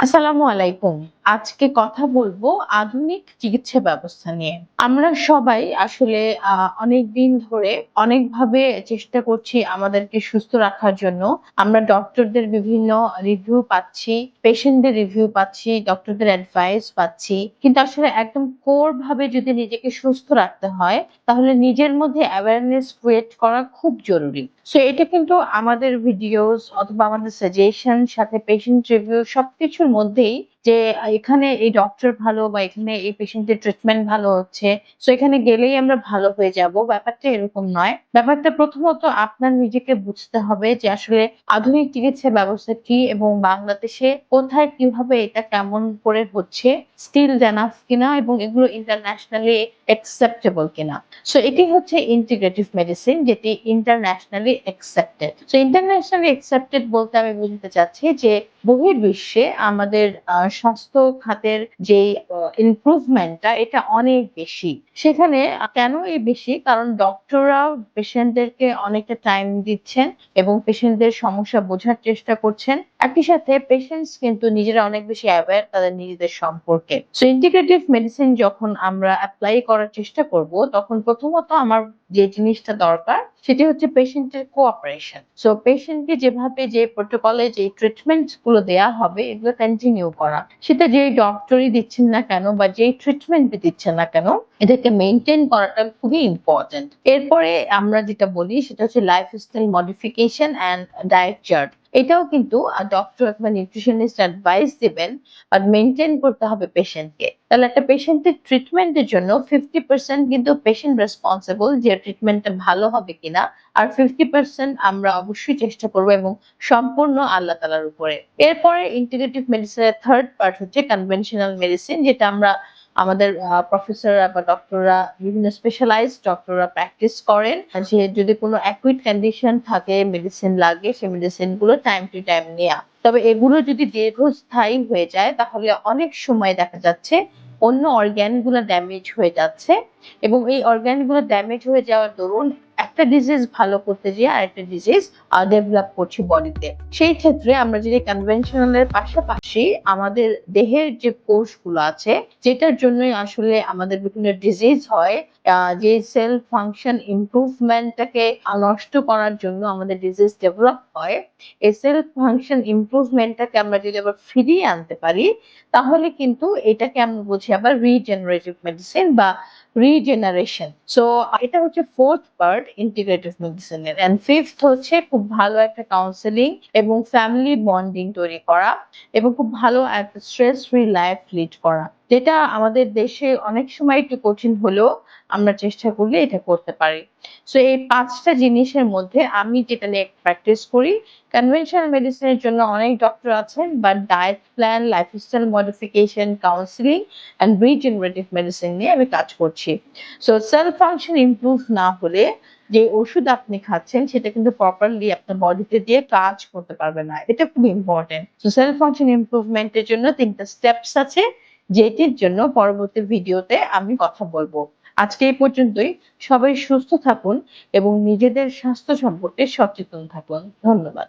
আসসালামু আলাইকুম। আজকে কথা বলবো আধুনিক চিকিৎসা ব্যবস্থা নিয়ে। আমরা সবাই আসলে অনেকদিন ধরে অনেকভাবে চেষ্টা করছি আমাদেরকে সুস্থ রাখার জন্য। আমরা ডক্টরদের বিভিন্ন রিভিউ পাচ্ছি, পেশেন্টদের রিভিউ পাচ্ছি, ডক্টরদের অ্যাডভাইস পাচ্ছি। কিন্তু আসলে একদম কোর ভাবে যদি নিজেকে সুস্থ রাখতে হয়, তাহলে নিজের মধ্যে অ্যাওয়ারনেস ক্রিয়েট করা খুব জরুরি। সো এটা কিন্তু আমাদের ভিডিওস অথবা আমাদের সাজেশন সাথে পেশেন্ট রিভিউ সবকিছুর মধ্যেই যে এখানে এই ডক্টর ভালো বা এখানে এই পেশেন্টের ট্রিটমেন্ট ভালো হচ্ছে। সো এখানে গেলেই আমরা ভালো হয়ে যাব। ব্যাপারটা এরকম নয়। ব্যাপারটা প্রথমত আপনার নিজেকে বুঝতে হবে যে আসলে আধুনিক চিকিৎসা ব্যবস্থা কি এবং বাংলাদেশে কোথায় কিভাবে এটা কেমন করে হচ্ছে, স্কিলড এনাফ কিনা এবং এগুলো ইন্টারন্যাশনালি অ্যাকসেপ্টেবল কিনা। সো এটি হচ্ছে ইন্টিগ্রেটিভ মেডিসিন যেটি internationally accepted. So internationally accepted বলতে আমি বুঝতে চাচ্ছি যে বহির্বিশ্বে আমাদের স্বাস্থ্য খাতের যেই ইমপ্রুভমেন্টটা এটা অনেক বেশি। সেখানে কেন এই বেশি? কারণ ডক্টররাও পেশেন্টদেরকে অনেকটা টাইম দিচ্ছেন এবং পেশেন্টদের সমস্যা বোঝার চেষ্টা করছেন। একই সাথে পেশেন্টস কিন্তু নিজেরা অনেক বেশি অ্যাওয়্যার তাদের নিজেদের সম্পর্কে। সো ইন্টিগ্রেটিভ মেডিসিন যখন আমরা এপ্লাই করার চেষ্টা করব, তখন প্রথমত আমার যে জিনিসটা দরকার সেটি হচ্ছে পেশেন্টের কোঅপারেশন। সো পেশেন্টকে যেভাবে যে প্রোটোকলে যে ট্রিটমেন্টস গুলো দেয়া হবে এগুলো কন্টিনিউ করা। সেটা যেই ডক্টরই দিচ্ছেন না কেন বা যেই ট্রিটমেন্টই দিচ্ছেন না কেন, এটাকে মেইনটেইন করাটা খুবই ইম্পোর্টেন্ট। এরপরে আমরা যেটা বলি সেটা হচ্ছে lifestyle modification and diet chart. এটাও কিন্তু ডক্টর অথবা নিউট্রিশনিস্ট অ্যাডভাইস দিবেন, বাট মেইনটেইন করতে হবে পেশেন্টকে। তাহলে একটা পেশেন্টের ট্রিটমেন্টের জন্য 50% কিন্তু পেশেন্ট রেসপন্সিবল যে ট্রিটমেন্টটা ভালো হবে কিনা। আর 50% আমরা অবশ্যই চেষ্টা করব এবং সম্পূর্ণ আল্লাহ তাআলার উপরে। এরপরে ইন্টিগ্রেটিভ মেডিসিনের থার্ড পার্ট হচ্ছে কনভেনশনাল মেডিসিন, যেটা আমরা আমাদের প্রফেসররা বা ডক্টররা বিভিন্ন স্পেশালাইজড ডক্টররা প্র্যাকটিস করেন। যে যদি কোনো অ্যাকুইট কন্ডিশন থাকে, মেডিসিন লাগে, সেই মেডিসিন গুলো টাইম টু টাইম নেয়া। তবে এগুলো যদি দীর্ঘস্থায়ী হয়ে যায় তাহলে অনেক সময় দেখা যাচ্ছে অন্য অর্গান গুলো ড্যামেজ হয়ে যাচ্ছে এবং এই অর্গান গুলো ড্যামেজ হয়ে যাওয়ার দরুন একটা ডিজিজ ভালো করতে যেয়ে আরেকটা ডিজিজ ডেভেলপ করছে বডিতে। সেই ক্ষেত্রে আমরা যদি কনভেনশনাল এর পাশাপাশি আমাদের দেহের যে কোষগুলো আছে, যেটার জন্যই আসলে আমাদের বিভিন্ন ডিজিজ হয়, যে সেল ফাংশন ইমপ্রুভমেন্টটাকে নষ্ট করার জন্য আমাদের ডিজিজ ডেভেলপ হয়, এই সেল ফাংশন ইমপ্রুভমেন্টটাকে আমরা যদি আবার ফিরিয়ে আনতে পারি, তাহলে কিন্তু এটাকে আমরা বুঝি আবার রিজেনারেটিভ মেডিসিন বা রিজেনারেশন। সো এটা হচ্ছে ফোর্থ পার্ট ইন্টিগ্রেটিভ মেডিসিনের। এন্ড ফিফথ হচ্ছে খুব ভালো একটা কাউন্সেলিং এবং ফ্যামিলি বন্ডিং তৈরি করা এবং খুব ভালো একটা স্ট্রেস ফ্রি লাইফ লিড করা, যেটা আমাদের দেশে অনেক সময় একটু কঠিন হলেও আমরা চেষ্টা করলে এটা করতে পারি। সো এই পাঁচটা জিনিসের মধ্যে আমি যেটা নিয়ে প্র্যাকটিস করি, কনভেনশনাল মেডিসিনের জন্য অনেক ডক্টর আছেন, but diet plan, lifestyle modification, counselling and regenerative medicine নিয়ে আমি কাজ করছি। সো সেল ফাংশন ইমপ্রুভ না হলে যে ওষুধ আপনি খাচ্ছেন সেটা কিন্তু প্রপারলি আপনার বডিতে দিয়ে কাজ করতে পারবে না। এটা খুব ইম্পর্টেন্ট। সো সেল ফাংশন ইমপ্রুভমেন্টের জন্য ৩টা স্টেপস আছে, যেটির জন্য পরবর্তী ভিডিওতে আমি কথা বলবো। আজকে এই পর্যন্তই। সবাই সুস্থ থাকুন এবং নিজেদের স্বাস্থ্য সম্পর্কে সচেতন থাকুন। ধন্যবাদ।